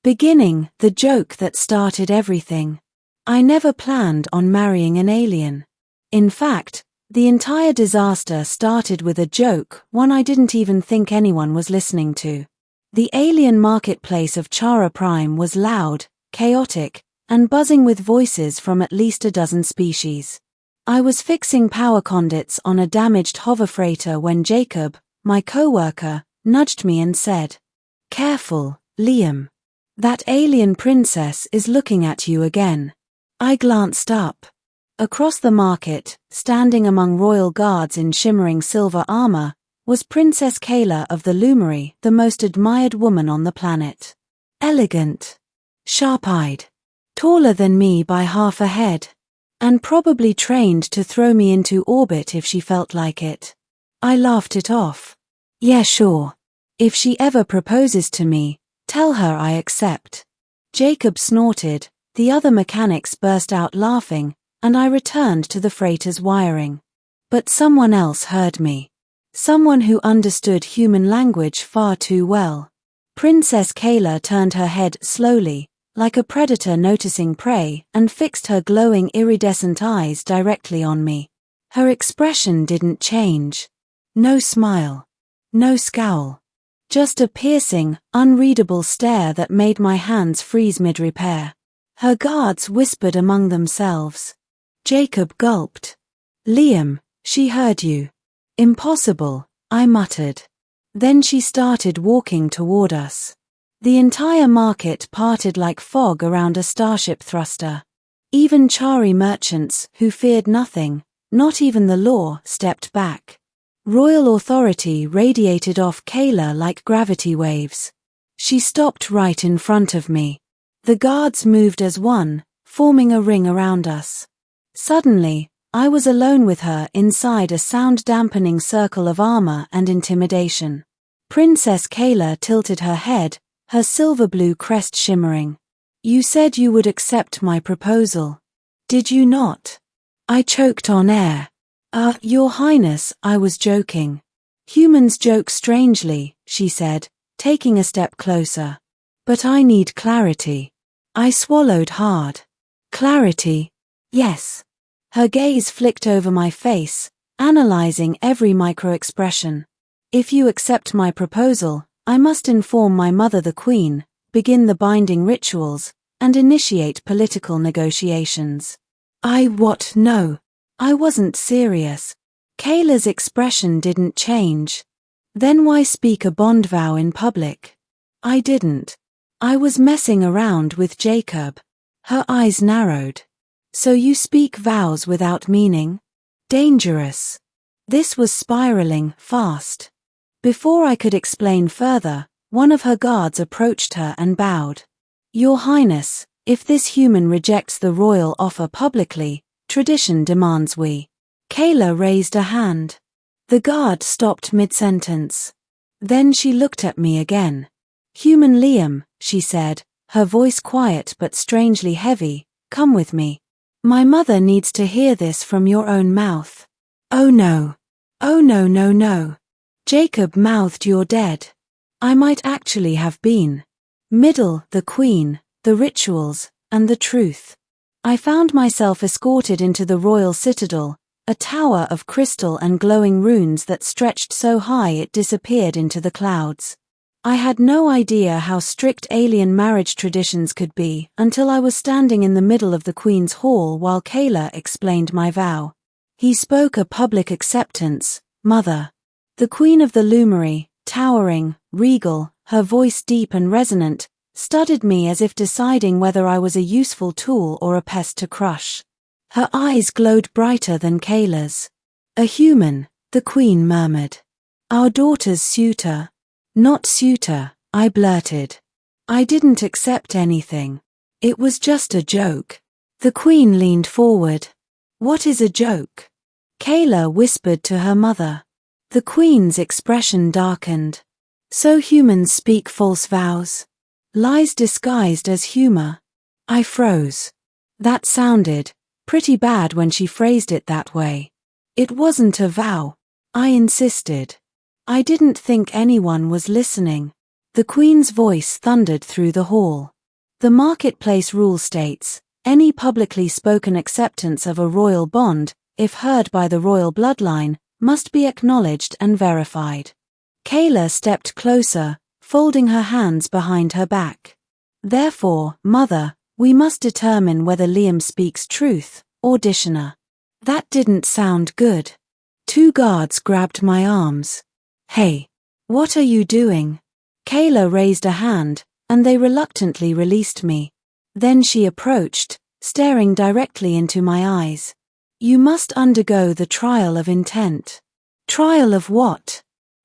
Beginning, the joke that started everything. I never planned on marrying an alien. In fact, the entire disaster started with a joke, one I didn't even think anyone was listening to. The alien marketplace of Chara Prime was loud, chaotic, and buzzing with voices from at least a dozen species. I was fixing power conduits on a damaged hover freighter when Jacob, my coworker, nudged me and said, "Careful, Liam. That alien princess is looking at you again." I glanced up. Across the market, standing among royal guards in shimmering silver armor, was Princess Kayla of the Lumery, the most admired woman on the planet. Elegant, sharp-eyed, taller than me by half a head, and probably trained to throw me into orbit if she felt like it. I laughed it off. "Yeah, sure. If she ever proposes to me, tell her I accept." Jacob snorted, the other mechanics burst out laughing, and I returned to the freighter's wiring. But someone else heard me. Someone who understood human language far too well. Princess Kayla turned her head slowly, like a predator noticing prey, and fixed her glowing iridescent eyes directly on me. Her expression didn't change. No smile. No scowl. Just a piercing, unreadable stare that made my hands freeze mid-repair. Her guards whispered among themselves. Jacob gulped. "Liam, she heard you." "Impossible," I muttered. Then she started walking toward us. The entire market parted like fog around a starship thruster. Even Chari merchants, who feared nothing, not even the law, stepped back. Royal authority radiated off Kayla like gravity waves. She stopped right in front of me. The guards moved as one, forming a ring around us. Suddenly, I was alone with her inside a sound-dampening circle of armor and intimidation. Princess Kayla tilted her head, her silver-blue crest shimmering. "You said you would accept my proposal. Did you not?" I choked on air. Your Highness, I was joking." "Humans joke strangely," she said, taking a step closer. "But I need clarity." I swallowed hard. "Clarity?" "Yes." Her gaze flicked over my face, analyzing every micro-expression. "If you accept my proposal, I must inform my mother the Queen, begin the binding rituals, and initiate political negotiations." What? No. I wasn't serious. Kayla's expression didn't change. "Then why speak a bond vow in public?" I didn't. I was messing around with Jacob. Her eyes narrowed. "So you speak vows without meaning?" Dangerous. This was spiraling fast. Before I could explain further, one of her guards approached her and bowed. "Your Highness, if this human rejects the royal offer publicly, tradition demands we." Kayla raised a hand. The guard stopped mid-sentence. Then she looked at me again. "Human Liam," she said, her voice quiet but strangely heavy, "come with me. My mother needs to hear this from your own mouth." "Oh no. Oh no no no." Jacob mouthed, "You're dead." I might actually have been. Middle, the Queen, the rituals, and the truth. I found myself escorted into the royal citadel, a tower of crystal and glowing runes that stretched so high it disappeared into the clouds. I had no idea how strict alien marriage traditions could be until I was standing in the middle of the Queen's hall while Kayla explained my vow. "He spoke a public acceptance, Mother." The Queen of the Lumery, towering, regal, her voice deep and resonant, studied me as if deciding whether I was a useful tool or a pest to crush. Her eyes glowed brighter than Kayla's. "A human," the Queen murmured. "Our daughter's suitor." "Not suitor," I blurted. I didn't accept anything. It was just a joke. The Queen leaned forward. "What is a joke?" Kayla whispered to her mother. The Queen's expression darkened. "So humans speak false vows? Lies disguised as humor?" I froze. That sounded pretty bad when she phrased it that way. "It wasn't a vow," I insisted. I didn't think anyone was listening. The Queen's voice thundered through the hall. The marketplace rule states, any publicly spoken acceptance of a royal bond, if heard by the royal bloodline, must be acknowledged and verified. Kayla stepped closer, folding her hands behind her back. Therefore, Mother, we must determine whether Liam speaks truth, or Dishonor. That didn't sound good. 2 guards grabbed my arms. Hey, what are you doing? Kayla raised a hand, and they reluctantly released me. Then she approached, staring directly into my eyes. You must undergo the trial of intent. Trial of what?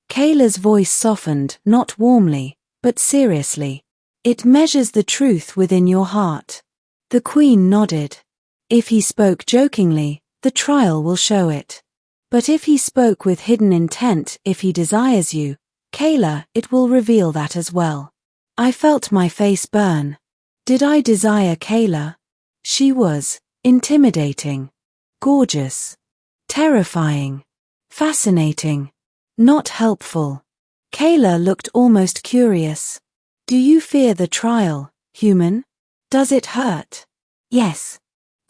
Kayla's voice softened, not warmly, but seriously. It measures the truth within your heart. The Queen nodded. If he spoke jokingly, the trial will show it. But if he spoke with hidden intent, if he desires you, Kayla, it will reveal that as well. I felt my face burn. Did I desire Kayla? She was intimidating, gorgeous, terrifying, fascinating, not helpful. Kayla looked almost curious. Do you fear the trial, human? Does it hurt? Yes.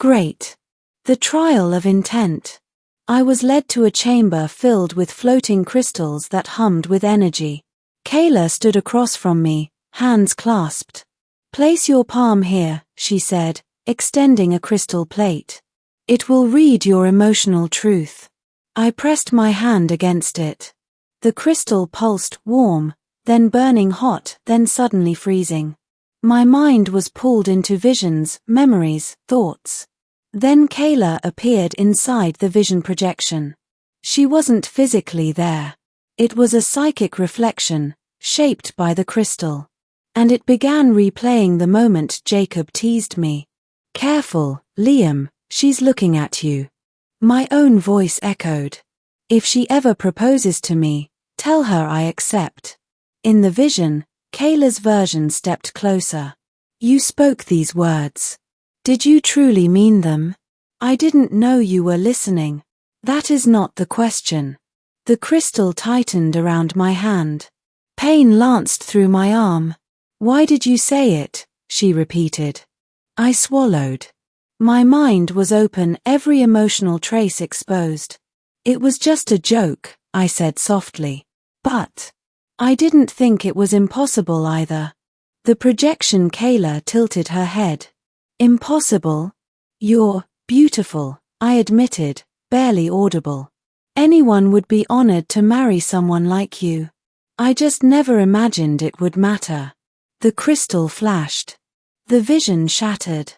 Great. The trial of intent. I was led to a chamber filled with floating crystals that hummed with energy. Kayla stood across from me, hands clasped. Place your palm here, she said, extending a crystal plate. It will read your emotional truth. I pressed my hand against it. The crystal pulsed warm, then burning hot, then suddenly freezing. My mind was pulled into visions, memories, thoughts. Then Kayla appeared inside the vision projection. She wasn't physically there. It was a psychic reflection, shaped by the crystal. And it began replaying the moment Jacob teased me. Careful, Liam, she's looking at you. My own voice echoed. If she ever proposes to me, tell her I accept. In the vision, Kayla's version stepped closer. You spoke these words. Did you truly mean them? I didn't know you were listening. That is not the question. The crystal tightened around my hand. Pain lanced through my arm. Why did you say it? She repeated. I swallowed. My mind was open, every emotional trace exposed. It was just a joke, I said softly. But I didn't think it was impossible either. The projection. Kayla tilted her head. Impossible? You're beautiful, I admitted, barely audible. Anyone would be honored to marry someone like you. I just never imagined it would matter. The crystal flashed. The vision shattered.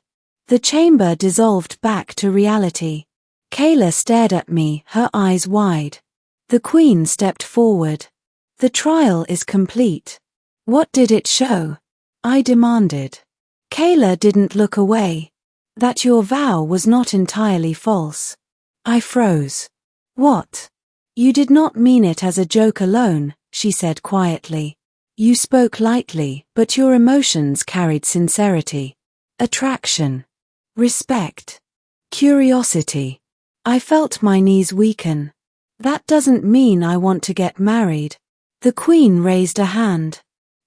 The chamber dissolved back to reality. Kayla stared at me, her eyes wide. The Queen stepped forward. The trial is complete. What did it show? I demanded. Kayla didn't look away. That your vow was not entirely false. I froze. What? You did not mean it as a joke alone, she said quietly. You spoke lightly, but your emotions carried sincerity. Attraction. Respect. Curiosity. I felt my knees weaken. That doesn't mean I want to get married. The Queen raised a hand.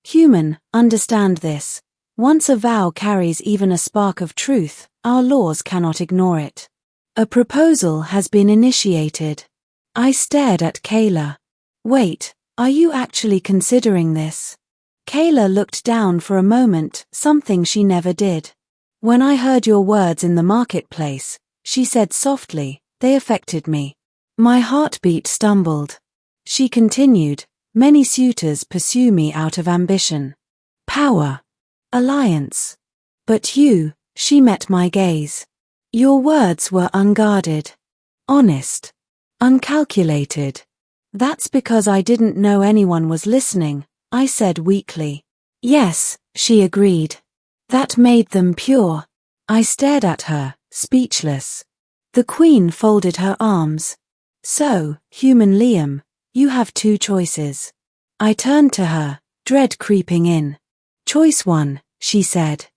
Human, understand this. Once a vow carries even a spark of truth, our laws cannot ignore it. A proposal has been initiated. I stared at Kayla. Wait, are you actually considering this? Kayla looked down for a moment, something she never did. When I heard your words in the marketplace, she said softly, they affected me. My heartbeat stumbled. She continued, many suitors pursue me out of ambition. Power. Alliance. But you, she met my gaze. Your words were unguarded. Honest. Uncalculated. That's because I didn't know anyone was listening, I said weakly. Yes, she agreed. That made them pure. I stared at her, speechless. The Queen folded her arms. So, human Liam, you have 2 choices. I turned to her, dread creeping in. Choice 1, she said.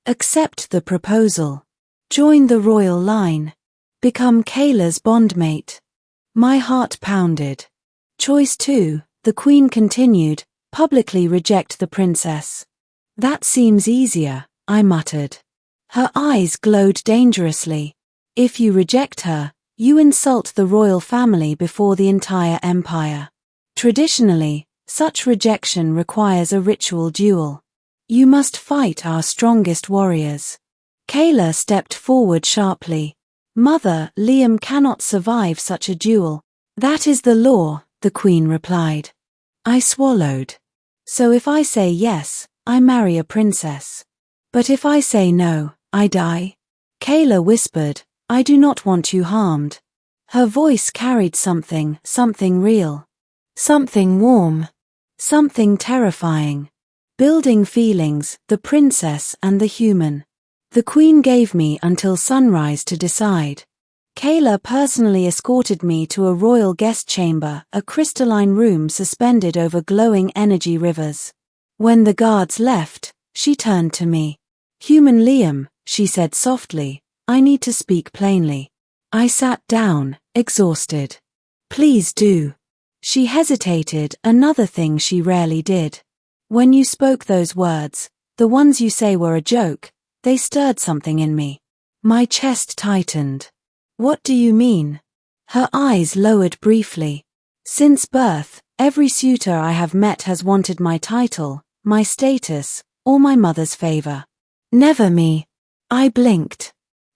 Accept the proposal. Join the royal line. Become Kayla's bondmate. My heart pounded. Choice 2, the Queen continued, Publicly reject the princess. That seems easier, I muttered. Her eyes glowed dangerously. If you reject her, you insult the royal family before the entire empire. Traditionally, such rejection requires a ritual duel. You must fight our strongest warriors. Kayla stepped forward sharply. Mother, Liam cannot survive such a duel. That is the law, the queen replied. I swallowed. So if I say yes, I marry a princess. But if I say no, I die? Kayla whispered, I do not want you harmed. Her voice carried something real. Something warm. Something terrifying. Building feelings, the princess and the human. The queen gave me until sunrise to decide. Kayla personally escorted me to a royal guest chamber, a crystalline room suspended over glowing energy rivers. When the guards left, she turned to me. Human Liam, she said softly, I need to speak plainly. I sat down, exhausted. Please do. She hesitated, another thing she rarely did. When you spoke those words, the ones you say were a joke, they stirred something in me. My chest tightened. What do you mean? Her eyes lowered briefly. Since birth, every suitor I have met has wanted my title, my status, or my mother's favor. Never me. I blinked.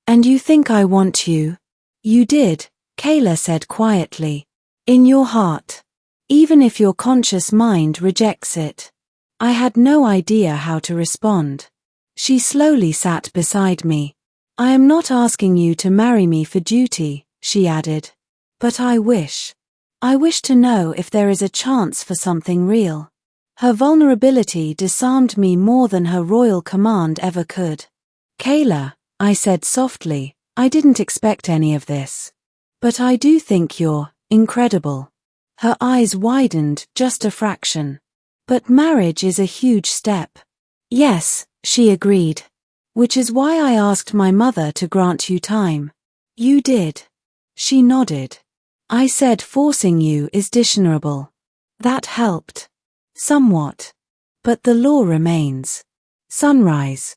And you think I want you? You did, Kayla said quietly. In your heart. Even if your conscious mind rejects it. I had no idea how to respond. She slowly sat beside me. I am not asking you to marry me for duty, she added. But I wish. I wish to know if there is a chance for something real. Her vulnerability disarmed me more than her royal command ever could. Kayla, I said softly, I didn't expect any of this. But I do think you're incredible. Her eyes widened just a fraction. But marriage is a huge step. Yes, she agreed. Which is why I asked my mother to grant you time. You did. She nodded. I said forcing you is dishonorable. That helped. Somewhat. But the law remains. Sunrise.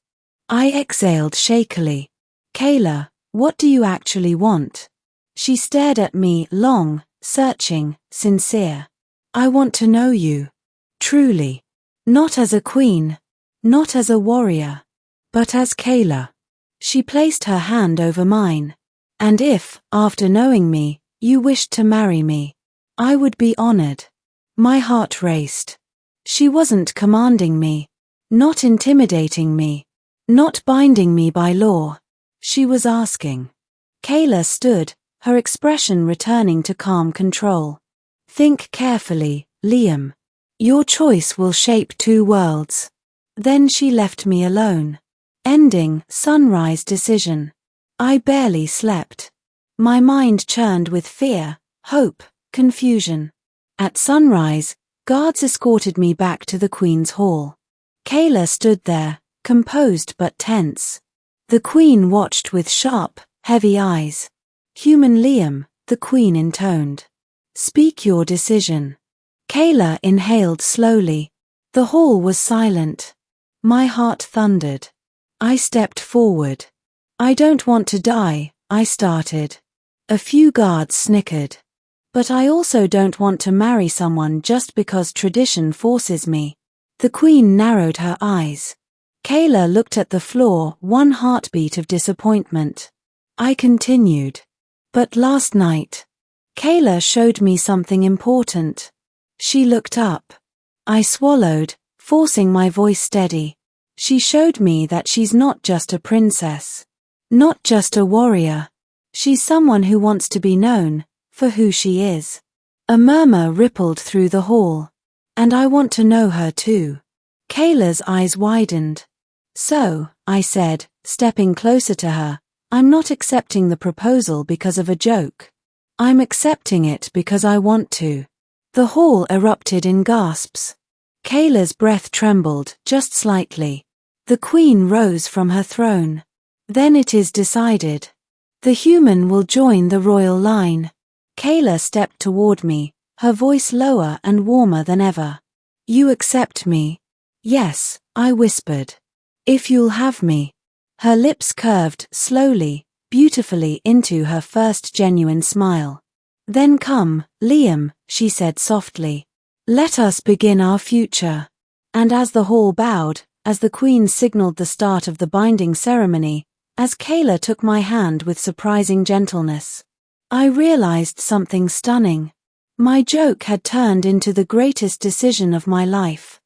I exhaled shakily. Kayla, what do you actually want? She stared at me, long, searching, sincere. I want to know you. Truly. Not as a queen. Not as a warrior. But as Kayla. She placed her hand over mine. And if, after knowing me, you wished to marry me, I would be honored. My heart raced. She wasn't commanding me. Not intimidating me. Not binding me by law. She was asking. Kayla stood, her expression returning to calm control. Think carefully, Liam. Your choice will shape two worlds. Then she left me alone. Ending, sunrise decision. I barely slept. My mind churned with fear, hope, confusion. At sunrise, guards escorted me back to the Queen's hall. Kayla stood there, composed but tense. The Queen watched with sharp, heavy eyes. Human Liam, the Queen intoned. Speak your decision. Kayla inhaled slowly. The hall was silent. My heart thundered. I stepped forward. I don't want to die, I started. A few guards snickered. But I also don't want to marry someone just because tradition forces me. The Queen narrowed her eyes. Kayla looked at the floor, one heartbeat of disappointment. I continued. But last night, Kayla showed me something important. She looked up. I swallowed, forcing my voice steady. She showed me that she's not just a princess. Not just a warrior. She's someone who wants to be known for who she is. A murmur rippled through the hall. And I want to know her too. Kayla's eyes widened. So, I said, stepping closer to her, I'm not accepting the proposal because of a joke. I'm accepting it because I want to. The hall erupted in gasps. Kayla's breath trembled, just slightly. The Queen rose from her throne. Then it is decided. The human will join the royal line. Kayla stepped toward me, her voice lower and warmer than ever. You accept me? Yes, I whispered. If you'll have me. Her lips curved slowly, beautifully into her first genuine smile. Then come, Liam, she said softly. Let us begin our future. And as the hall bowed, as the Queen signaled the start of the binding ceremony, as Kayla took my hand with surprising gentleness, I realized something stunning. My joke had turned into the greatest decision of my life.